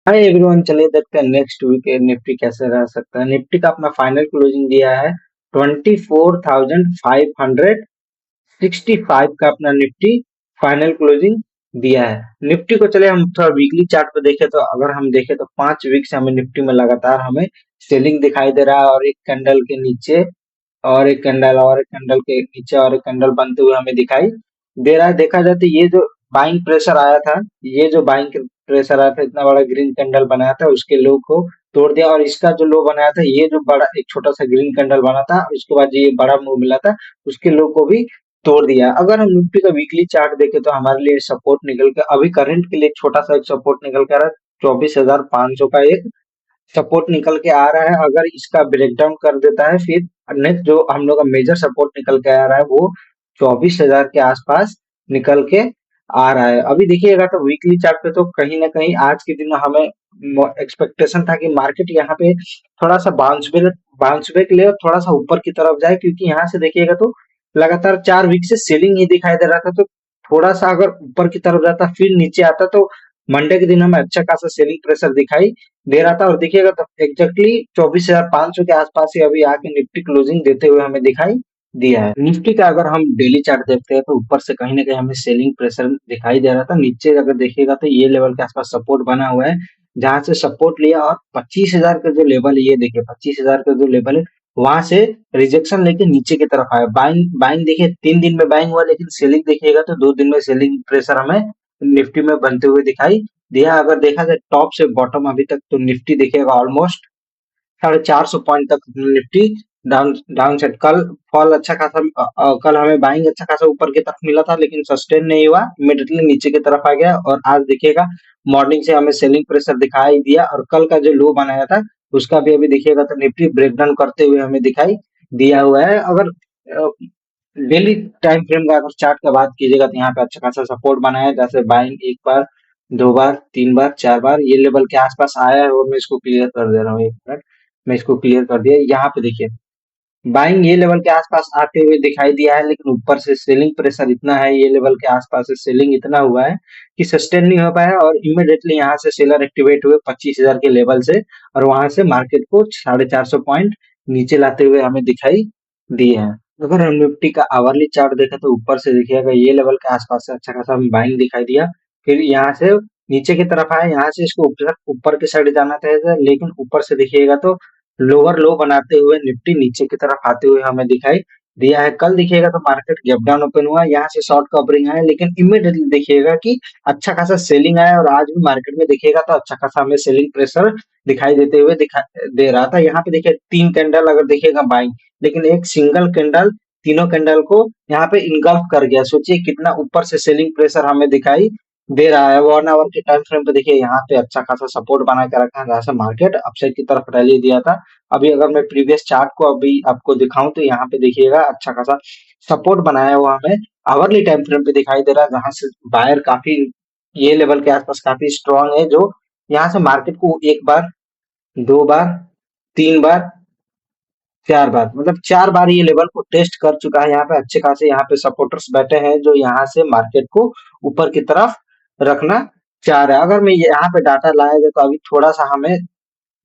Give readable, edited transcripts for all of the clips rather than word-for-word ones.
Hi everyone, चलिए देखते हैं नेक्स्ट वीक निफ्टी कैसे रह सकता है। निफ्टी का अपना फाइनल क्लोजिंग दिया है 24,565 का अपना निफ्टी फाइनल क्लोजिंग दिया है। निफ्टी को चले हम थोड़ा वीकली चार्ट पे देखें तो अगर हम देखें तो 5 वीक से हमें निफ्टी में लगातार हमें सेलिंग दिखाई दे रहा है, और एक कैंडल के नीचे और एक कैंडल और एक कैंडल के नीचे और एक कैंडल बनते हुए हमें दिखाई दे रहा है। देखा जाए तो ये जो बाइंग प्रेशर आया था, ये जो बाइंग प्रेशर आया था, इतना बड़ा ग्रीन कैंडल बनाया था, उसके लो को तोड़ दिया। और इसका जो लो बनाया था, ये जो बड़ा एक छोटा सा ग्रीन कैंडल बना था, उसके बाद ये बड़ा मूव मिला था, उसके लो को भी तोड़ दिया। अगर हम निफ्टी का वीकली चार्ट देखें तो हमारे लिए सपोर्ट निकल के अभी करंट के लिए एक छोटा सा एक सपोर्ट निकल के आ रहा है। 24,500 का एक सपोर्ट निकल के आ रहा है। अगर इसका ब्रेकडाउन कर देता है, फिर नेक्स्ट जो हम लोग का मेजर सपोर्ट निकल के आ रहा है वो 24,000 के आसपास निकल के आ रहा है। अभी देखिएगा तो वीकली चार्ट पे तो कहीं ना कहीं आज के दिन हमें एक्सपेक्टेशन था कि मार्केट यहाँ पे थोड़ा सा बाउंस बैक ले और थोड़ा सा ऊपर की तरफ जाए, क्योंकि यहाँ से देखिएगा तो लगातार 4 वीक से सेलिंग ही दिखाई दे रहा था। तो थोड़ा सा अगर ऊपर की तरफ जाता फिर नीचे आता तो मंडे के दिन हमें अच्छा खासा सेलिंग प्रेशर दिखाई दे रहा था। और देखिएगा तो एग्जैक्टली 24,500 के आसपास ही अभी आके निफ्टी क्लोजिंग देते हुए हमें दिखाई दिया है। निफ्टी का अगर हम डेली चार्ट देखते हैं तो ऊपर से कहीं ना कहीं हमें सेलिंग प्रेशर दिखाई दे रहा था। नीचे अगर देखिएगा तो ये लेवल के आसपास सपोर्ट बना हुआ है, जहां से सपोर्ट लिया और 25,000 का जो लेवल है, ये देखिए 25,000 का जो लेवल है, वहां से रिजेक्शन लेके नीचे की तरफ आया। बाइंग बाइंग देखिए 3 दिन में बाइंग हुआ, लेकिन सेलिंग देखिएगा तो 2 दिन में सेलिंग प्रेशर हमें निफ्टी में बनते हुए दिखाई दिया। अगर देखा जाए टॉप से बॉटम अभी तक, तो निफ्टी देखिएगा ऑलमोस्ट 450 पॉइंट तक निफ्टी डाउन डाउन सेट। कल फॉल अच्छा खासा कल हमें बाइंग अच्छा खासा ऊपर की तरफ मिला था, लेकिन सस्टेन नहीं हुआ, इमिडिएटली नीचे की तरफ आ गया। और आज देखिएगा मॉर्निंग से हमें सेलिंग प्रेशर दिखाई दिया, और कल का जो लो बनाया था उसका भी अभी देखिएगा तो निफ्टी ब्रेकडाउन करते हुए हमें दिखाई दिया हुआ है। अगर डेली टाइम फ्रेम का अगर चार्ट का बात कीजिएगा तो यहाँ पे अच्छा खासा सपोर्ट बना है, जैसे बाइंग एक बार, 2 बार, 3 बार, 4 बार ये लेवल के आसपास आया है। और मैं इसको क्लियर कर दे रहा हूँ, एक मिनट, मैं इसको क्लियर कर दिया। यहाँ पे देखिए बाइंग ये लेवल के आसपास आते हुए दिखाई दिया है, लेकिन ऊपर से सेलिंग प्रेशर इतना है, ये लेवल के आसपास से सेलिंग इतना हुआ है कि सस्टेन नहीं हो पाया। और इमिडिएटली यहाँ से सेलर एक्टिवेट हुए 25,000 के लेवल से, और वहां से मार्केट को 450 पॉइंट नीचे लाते हुए हमें दिखाई दिए हैं। अगर हम निफ्टी का आवरली चार्ट देखें तो ऊपर से देखिएगा ये लेवल के आसपास से अच्छा खासा हमें बाइंग दिखाई दिया, फिर यहाँ से नीचे की तरफ आया, यहाँ से इसको ऊपर ऊपर की साइड जाना था, लेकिन ऊपर से देखिएगा तो लोअर लो बनाते हुए निफ्टी नीचे की तरफ आते हुए हमें दिखाई दिया है। कल देखिएगा तो मार्केट गैप डाउन ओपन हुआ, यहाँ से शॉर्ट कवरिंग आया, लेकिन इमीडिएटली देखिएगा कि अच्छा खासा सेलिंग आया। और आज भी मार्केट में देखिएगा तो अच्छा खासा हमें सेलिंग प्रेशर दिखाई देते हुए दिखाई दे रहा था। यहाँ पे देखिए 3 कैंडल अगर देखिएगा बाइंग, लेकिन एक सिंगल कैंडल तीनों कैंडल को यहाँ पे इनगल्फ कर गया। सोचिए कितना ऊपर से सेलिंग प्रेशर हमें दिखाई दे रहा है। 1 आवर के टाइम फ्रेम पे देखिए यहाँ पे अच्छा खासा सपोर्ट बना के रखा है, जहाँ से मार्केट अपसाइड की तरफ रैली दिया था। अभी अगर मैं प्रीवियस चार्ट को अभी आपको दिखाऊं तो यहाँ पे देखिएगा अच्छा खासा सपोर्ट बनाया हुआ हमें आवरली टाइम फ्रेम पे दिखाई दे रहा है, जहां से बायर काफी ये लेवल के आसपास काफी स्ट्रांग है, जो यहाँ से मार्केट को 1 बार, 2 बार, 3 बार, 4 बार, मतलब 4 बार ये लेवल को टेस्ट कर चुका है। यहाँ पे अच्छे खासे यहाँ पे सपोर्टर्स बैठे हैं, जो यहाँ से मार्केट को ऊपर की तरफ रखना चाह रहा है। अगर मैं यहाँ पे डाटा लाया जाए तो अभी थोड़ा सा हमें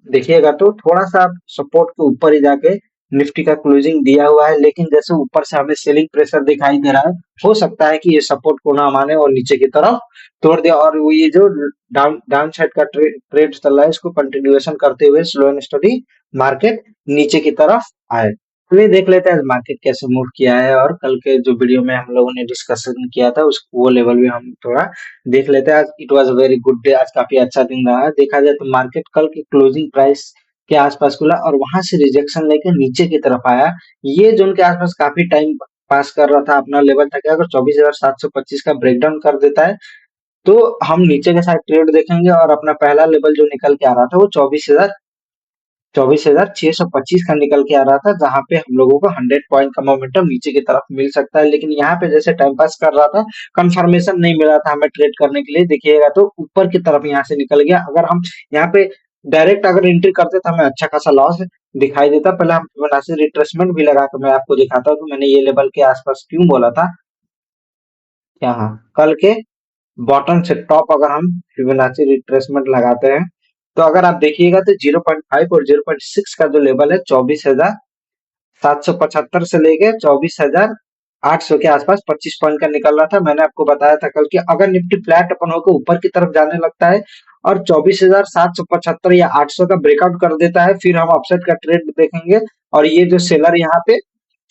देखिएगा तो थोड़ा सा सपोर्ट के ऊपर ही जाके निफ्टी का क्लोजिंग दिया हुआ है, लेकिन जैसे ऊपर से हमें सेलिंग प्रेशर दिखाई दे रहा है, हो सकता है कि ये सपोर्ट को ना माने और नीचे की तरफ तोड़ दिया, और वो ये जो डाउन साइड का ट्रेड चल रहा है, इसको कंटिन्यूएशन करते हुए स्लो एंड स्टडी मार्केट नीचे की तरफ आए। चलिए देख लेते हैं मार्केट कैसे मूव किया है, और कल के जो वीडियो में हम लोगों ने डिस्कशन किया था उस वो लेवल भी हम थोड़ा देख लेते हैं। आज it was a very good day, आज काफी अच्छा दिन रहा है। देखा जाए तो मार्केट कल की क्लोजिंग प्राइस के आसपास खुला और वहां से रिजेक्शन लेकर नीचे की तरफ आया। ये जोन के आसपास काफी टाइम पास कर रहा था, अपना लेवल था कि अगर 24,725 का ब्रेकडाउन कर देता है तो हम नीचे के साइड ट्रेड देखेंगे, और अपना पहला लेवल जो निकल के आ रहा था वो 24,625 का निकल के आ रहा था, जहां पे हम लोगों को 100 पॉइंट का मोमेंटम नीचे की तरफ मिल सकता है। लेकिन यहाँ पे जैसे टाइम पास कर रहा था, कंफर्मेशन नहीं मिला था हमें ट्रेड करने के लिए, देखिएगा तो ऊपर की तरफ यहाँ से निकल गया। अगर हम यहाँ पे डायरेक्ट अगर एंट्री करते तो हमें अच्छा खासा लॉस दिखाई देता। पहले हम फिबोनाची रिट्रेसमेंट भी लगा कर मैं आपको दिखाता हूँ कि मैंने ये लेवल के आसपास क्यों बोला था। यहाँ कल के बॉटम से टॉप अगर हम फिबोनाची रिट्रेसमेंट लगाते हैं तो अगर आप देखिएगा तो 0.5 और 0.6 का जो लेवल है 24,775 से लेके 24,800 के आसपास 25 पॉइंट का निकल रहा था। मैंने आपको बताया था कल कि अगर निफ्टी फ्लैट अपन होकर ऊपर की तरफ जाने लगता है और 24,775 या 800 का ब्रेकआउट कर देता है, फिर हम अपसाइड का ट्रेड देखेंगे। और ये जो सेलर यहाँ पे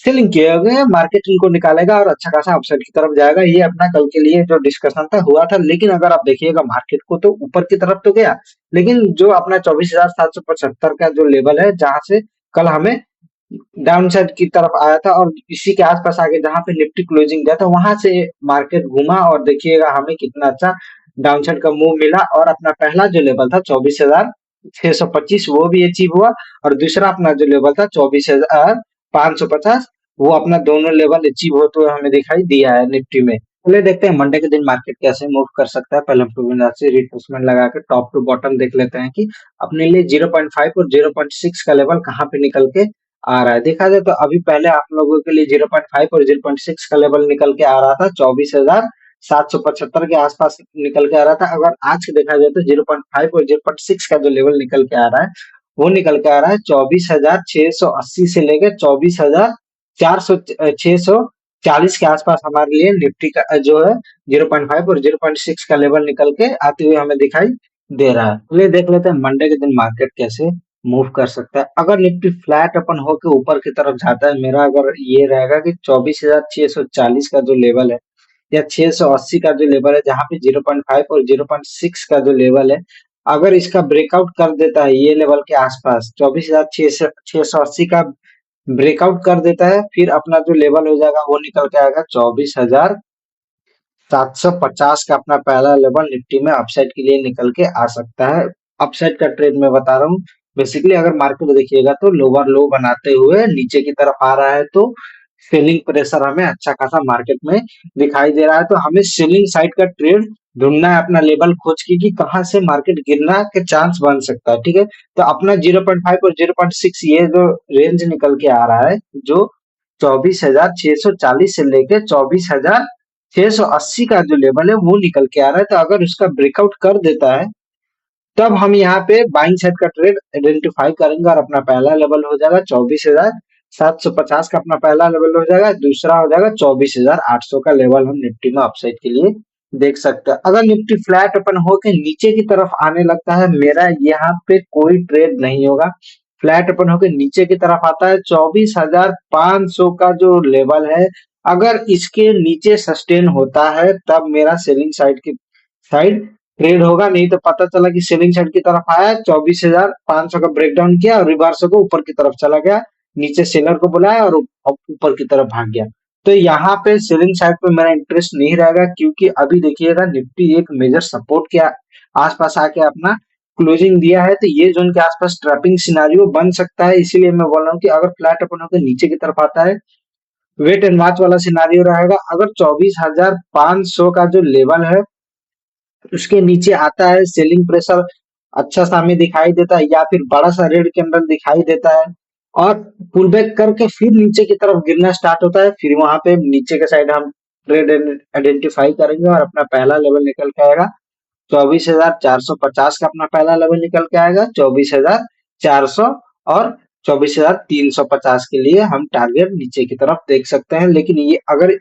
सेलिंग किए हुए हैं, मार्केट इनको निकालेगा और अच्छा खासा अपसाइड की तरफ जाएगा। ये अपना कल के लिए जो डिस्कशन था हुआ था, लेकिन अगर आप देखिएगा मार्केट को तो ऊपर की तरफ तो गया, लेकिन जो अपना 24,775 का जो लेवल है जहां से कल हमें डाउन साइड की तरफ आया था और इसी के आसपास आगे जहां पे निफ्टी क्लोजिंग गया था, वहां से मार्केट घूमा और देखिएगा हमें कितना अच्छा डाउन साइड का मूव मिला। और अपना पहला जो लेवल था 24,625 वो भी अचीव हुआ, और दूसरा अपना जो लेवल था 24,550 वो अपना दोनों लेवल अचीव होते हुए हमें दिखाई दिया है निफ्टी में। चलिए देखते हैं मंडे के दिन मार्केट कैसे मूव कर सकता है। पहले हम फिबोनाची रिट्रेसमेंट लगा के टॉप टू बॉटम देख लेते हैं कि अपने लिए 0.5 और 0.6 का लेवल कहाँ पे निकल के आ रहा है। देखा जाए तो अभी पहले आप लोगों के लिए 0.5 और 0.6 का लेवल निकल के आ रहा था 24,775 के आसपास निकल के आ रहा था। अगर आज के देखा जाए तो 0.5 और 0.6 का जो लेवल निकल के आ रहा है वो निकल के आ रहा है 24,680 से लेकर 24,400 640 के आसपास हमारे लिए निफ्टी का जो है 0.5 और 0.6 का लेवल निकल के आते हुए हमें दिखाई दे रहा है। चलिए देख लेते हैं मंडे के दिन मार्केट कैसे मूव कर सकता है। अगर निफ्टी फ्लैट अपन होके ऊपर की तरफ जाता है, मेरा अगर ये रहेगा कि 24,640 का जो लेवल है या 680 का जो लेवल है जहां पे 0.5 और 0.6 का जो लेवल है, अगर इसका ब्रेकआउट कर देता है ये लेवल के आसपास 24,680 का ब्रेकआउट कर देता है, फिर अपना जो लेवल हो जाएगा वो निकल के आएगा 24,750 का अपना पहला लेवल निफ्टी में अपसाइड के लिए निकल के आ सकता है। अपसाइड का ट्रेड मैं बता रहा हूँ। बेसिकली अगर मार्केट देखिएगा तो लोअर लो बनाते हुए नीचे की तरफ आ रहा है, तो सेलिंग प्रेशर हमें अच्छा खासा मार्केट में दिखाई दे रहा है। तो हमें सेलिंग साइड का ट्रेड ढूंढना है, अपना लेवल खोज के कि कहाँ से मार्केट गिरना के चांस बन सकता है। ठीक है, तो अपना 0.5 और 0.6 ये जो रेंज निकल के आ रहा है, जो 24,640 से लेके 24,680 का जो लेवल है वो निकल के आ रहा है। तो अगर उसका ब्रेकआउट कर देता है तब हम यहाँ पे बाइंग साइड का ट्रेड आइडेंटिफाई करेंगे और अपना पहला लेवल हो जाएगा 24,750 का अपना पहला लेवल हो जाएगा। दूसरा हो जाएगा 24,800 का लेवल हम निफ्टी में अपसाइड के लिए देख सकते हैं। अगर निफ्टी फ्लैट अपन होके नीचे की तरफ आने लगता है, मेरा यहाँ पे कोई ट्रेड नहीं होगा। फ्लैट अपन होके नीचे की तरफ आता है 24,500 का जो लेवल है, अगर इसके नीचे सस्टेन होता है तब मेरा सेलिंग साइड की साइड ट्रेड होगा। नहीं तो पता चला कि सेलिंग साइड की तरफ आया, 24,500 का ब्रेकडाउन किया और रिवर्स होकर ऊपर की तरफ चला गया, नीचे सेलर को बुलाया और ऊपर की तरफ भाग गया। तो यहाँ पे सेलिंग साइड पे मेरा इंटरेस्ट नहीं रहेगा, क्योंकि अभी देखिएगा निफ्टी एक मेजर सपोर्ट के आसपास आके अपना क्लोजिंग दिया है। तो ये जोन के आसपास ट्रैपिंग सिनारियो बन सकता है। इसीलिए मैं बोल रहा हूँ कि अगर फ्लैट अपन होकर नीचे की तरफ आता है, वेट एंड वॉच वाला सिनारियो रहेगा। अगर 24,500 का जो लेवल है उसके नीचे आता है, सेलिंग प्रेशर अच्छा सा हमें दिखाई देता है या फिर बड़ा सा रेड कैंडल दिखाई देता है और पुल बैक करके फिर नीचे की तरफ गिरना स्टार्ट होता है, फिर वहां पे नीचे के साइड हम ट्रेड आइडेंटिफाई करेंगे और अपना पहला लेवल निकल के आएगा 24,450 का अपना पहला लेवल निकल के आएगा। 24,400 और 24,350 के लिए हम टारगेट नीचे की तरफ देख सकते हैं। लेकिन ये अगर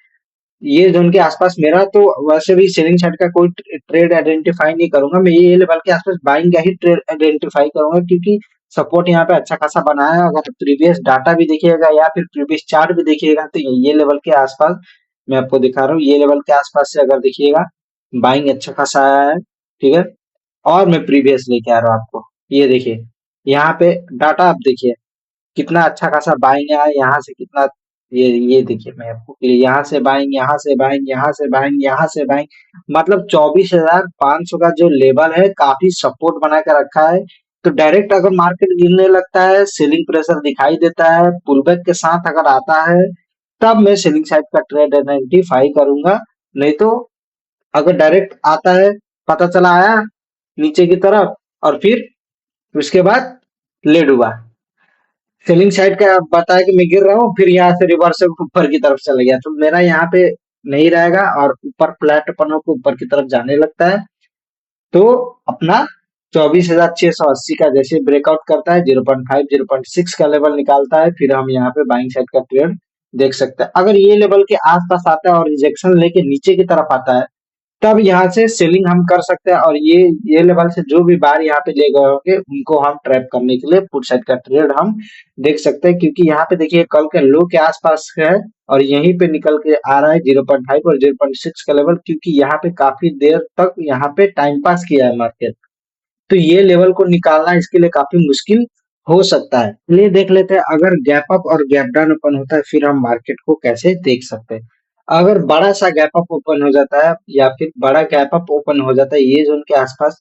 ये जोन के आसपास मेरा तो वैसे भी सेलिंग साइड का कोई ट्रेड आइडेंटिफाई नहीं करूंगा, मैं ये लेवल के आसपास बाइंग का ही ट्रेड आइडेंटिफाई करूंगा, क्योंकि सपोर्ट यहाँ पे अच्छा खासा बनाया है। अगर प्रीवियस डाटा भी देखिएगा या फिर प्रीवियस चार्ट भी देखिएगा तो ये लेवल के आसपास मैं आपको दिखा रहा हूँ, ये लेवल के आसपास से अगर देखिएगा बाइंग अच्छा खासा आया है। ठीक है, और मैं प्रीवियस लेके आ रहा हूँ आपको, ये देखिए यहाँ पे डाटा आप देखिए कितना अच्छा खासा बाइंग है, यहाँ से कितना, ये देखिए मैं आपको यहाँ से बाइंग, यहाँ से बाइंग, यहाँ से बाइंग, यहाँ से बाइंग, मतलब 24,500 का जो लेवल है काफी सपोर्ट बना के रखा है। तो डायरेक्ट अगर मार्केट गिरने लगता है, सेलिंग प्रेशर दिखाई देता है, पुलबैक के साथ अगर आता है, तब मैं सेलिंग साइड का ट्रेड आइडेंटिफाई करूंगा। नहीं तो अगर डायरेक्ट आता है, पता चला आया नीचे की तरफ और फिर उसके बाद ले डूबा, सेलिंग साइड का बताया कि मैं गिर रहा हूँ, फिर यहाँ से रिवर्स ऊपर की तरफ चला गया, तो मेरा यहाँ पे नहीं रहेगा और ऊपर फ्लैट अपनों को ऊपर की तरफ जाने लगता है तो अपना 24,680 का जैसे ब्रेकआउट करता है 0.5 0.6 का लेवल निकालता है, फिर हम यहाँ पे बाइंग साइड का ट्रेड देख सकते हैं। अगर ये लेवल के आसपास आता है और रिजेक्शन लेके नीचे की तरफ आता है, तब यहाँ से सेलिंग हम कर सकते हैं, और ये लेवल से जो भी बार यहाँ पे ले गए होंगे उनको हम ट्रैप करने के लिए पुट साइड का ट्रेड हम देख सकते हैं, क्योंकि यहाँ पे देखिए कल के लो के आसपास है और यहीं पे निकल के आ रहा है 0.5 और 0.6 का लेवल, क्योंकि यहाँ पे काफी देर तक यहाँ पे टाइम पास किया है मार्केट। तो ये लेवल को निकालना इसके लिए काफी मुश्किल हो सकता है। चलिए देख लेते हैं अगर गैप अप और गैप डाउन ओपन होता है फिर हम मार्केट को कैसे देख सकते हैं। अगर बड़ा सा गैप अप ओपन हो जाता है या फिर बड़ा गैप अप ओपन हो जाता है ये जोन के आसपास,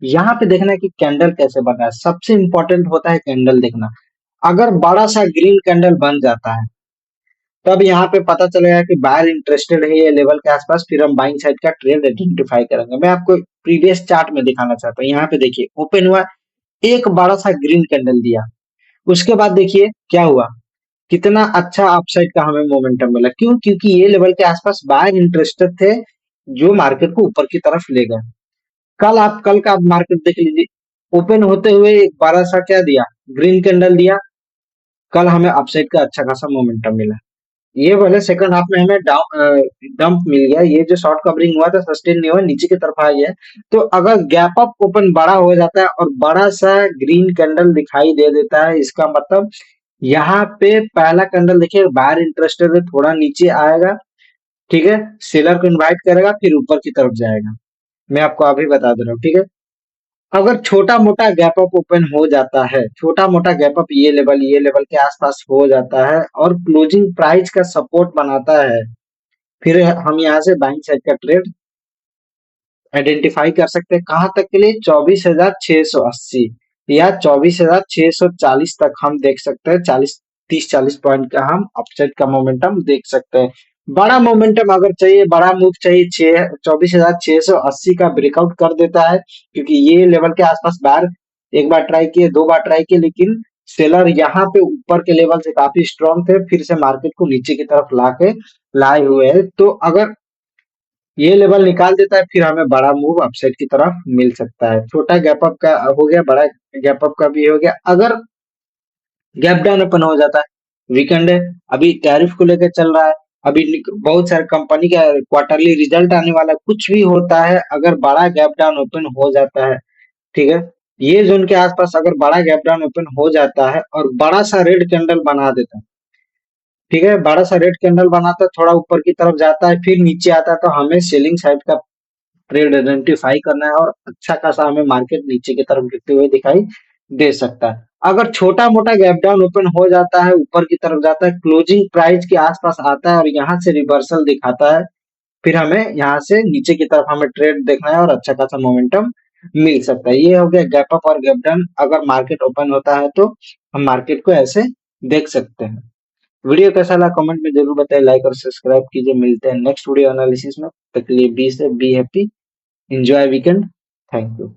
यहाँ पे देखना है कि कैंडल कैसे बन रहा है। सबसे इंपॉर्टेंट होता है कैंडल देखना। अगर बड़ा सा ग्रीन कैंडल बन जाता है तब यहाँ पे पता चलेगा कि बायर इंटरेस्टेड है ये लेवल के आसपास, फिर हम बाइंग साइड का ट्रेड आइडेंटिफाई करेंगे। मैं आपको प्रीवियस चार्ट में दिखाना चाहता हूँ। यहाँ पे देखिए ओपन हुआ, एक बड़ा सा ग्रीन कैंडल दिया, उसके बाद देखिए क्या हुआ, कितना अच्छा अपसाइड का हमें मोमेंटम मिला। क्यों? क्योंकि ये लेवल के आसपास बायर इंटरेस्टेड थे जो मार्केट को ऊपर की तरफ ले गए। कल का आप मार्केट देख लीजिए, ओपन होते हुए एक बड़ा सा क्या दिया, ग्रीन कैंडल दिया। कल हमें अपसाइड का अच्छा खासा मोमेंटम मिला। ये वाले सेकंड हाफ में हमें डंप मिल गया। ये जो शॉर्ट कवरिंग हुआ था सस्टेन नहीं हुआ, नीचे की तरफ आ गया। तो अगर गैप अप ओपन बड़ा हो जाता है और बड़ा सा ग्रीन कैंडल दिखाई दे देता है, इसका मतलब यहाँ पे पहला कैंडल देखिए बाहर इंटरेस्टेड है, थोड़ा नीचे आएगा, ठीक है, सेलर को इनवाइट करेगा फिर ऊपर की तरफ जाएगा। मैं आपको अभी बता दे रहा हूँ, ठीक है। अगर छोटा मोटा गैप अप ओपन हो जाता है, छोटा मोटा गैप अप ये लेवल के आसपास हो जाता है और क्लोजिंग प्राइस का सपोर्ट बनाता है, फिर हम यहाँ से बाइंग साइड का ट्रेड आइडेंटिफाई कर सकते हैं। कहां तक के लिए? 24,680 या 24,640 तक हम देख सकते हैं। 30-40 पॉइंट का हम अपसाइड का मोमेंटम देख सकते हैं। बड़ा मोमेंटम अगर चाहिए, बड़ा मूव चाहिए, 24,680 का ब्रेकआउट कर देता है, क्योंकि ये लेवल के आसपास बार एक बार ट्राई किए, दो बार ट्राई किए, लेकिन सेलर यहाँ पे ऊपर के लेवल से काफी स्ट्रॉन्ग थे, फिर से मार्केट को नीचे की तरफ लाए हुए हैं। तो अगर ये लेवल निकाल देता है फिर हमें बड़ा मूव अपसाइड की तरफ मिल सकता है। छोटा गैप अप का हो गया, बड़ा गैप अप का भी हो गया। अगर गैप डाउन ओपन हो जाता है, वीकेंड है, अभी टैरिफ को लेकर चल रहा है, अभी बहुत सारे कंपनी का क्वार्टरली रिजल्ट आने वाला है, कुछ भी होता है, अगर बड़ा गैप डाउन ओपन हो जाता है, ठीक है, ये जोन के आसपास अगर बड़ा गैप डाउन ओपन हो जाता है और बड़ा सा रेड कैंडल बना देता है, ठीक है, बड़ा सा रेड कैंडल बनाता है, थोड़ा ऊपर की तरफ जाता है फिर नीचे आता है, तो हमें सेलिंग साइड का ट्रेड आइडेंटिफाई करना है और अच्छा खासा हमें मार्केट नीचे की तरफ गिरते हुए दिखाई दे सकता है। अगर छोटा मोटा गैप डाउन ओपन हो जाता है, ऊपर की तरफ जाता है, क्लोजिंग प्राइस के आसपास आता है और यहाँ से रिवर्सल दिखाता है, फिर हमें यहाँ से नीचे की तरफ हमें ट्रेड देखना है और अच्छा खासा मोमेंटम मिल सकता है। ये हो गया गैप अप और गैप डाउन। अगर मार्केट ओपन होता है तो हम मार्केट को ऐसे देख सकते हैं। वीडियो कैसा लगा कमेंट में जरूर बताइए, लाइक और सब्सक्राइब कीजिए। मिलते हैं नेक्स्ट वीडियो एनालिसिस में, तब तक के लिए be happy, enjoy weekend, thank you.